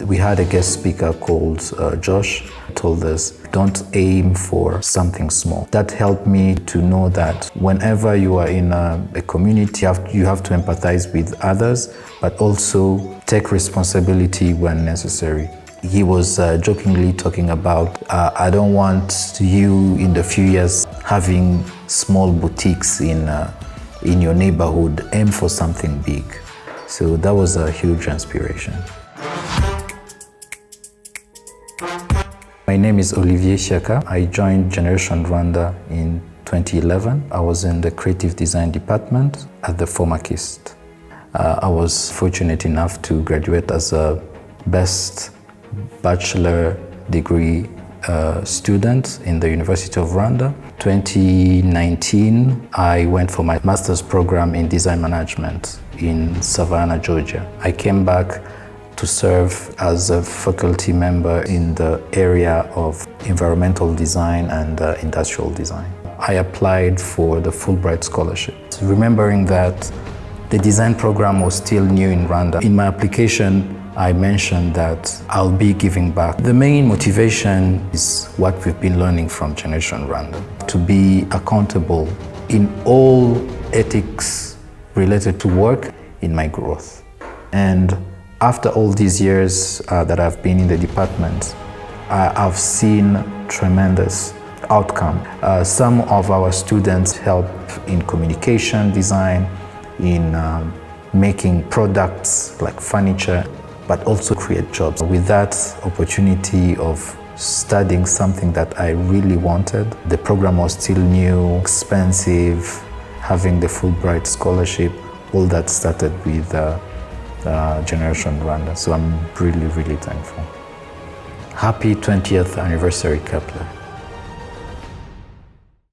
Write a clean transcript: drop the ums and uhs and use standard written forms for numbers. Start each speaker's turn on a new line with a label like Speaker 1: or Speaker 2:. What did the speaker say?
Speaker 1: We had a guest speaker called Josh, who told us, don't aim for something small. That helped me to know that whenever you are in a community, you have to empathize with others, but also take responsibility when necessary. He was jokingly talking about, I don't want you in the few years having small boutiques in your neighborhood. Aim for something big. So that was a huge inspiration. My name is Olivier Shyaka. I joined Generation Rwanda in 2011. I was in the creative design department at the former KIST. I was fortunate enough to graduate as a best bachelor degree student in the University of Rwanda. 2019, I went for my master's program in design management in Savannah, Georgia. I came back to serve as a faculty member in the area of environmental design and industrial design. I applied for the Fulbright scholarship. Remembering that the design program was still new in Rwanda, in my application, I mentioned that I'll be giving back. The main motivation is what we've been learning from Generation Rwanda, to be accountable in all ethics related to work in my growth. And after all these years that I've been in the department, I've seen tremendous outcome. Some of our students help in communication design, in making products like furniture, but also create jobs. With that opportunity of studying something that I really wanted, the program was still new, expensive, having the Fulbright scholarship, all that started with Generation Rwanda. So I'm really, really thankful. Happy 20th anniversary, Kepler.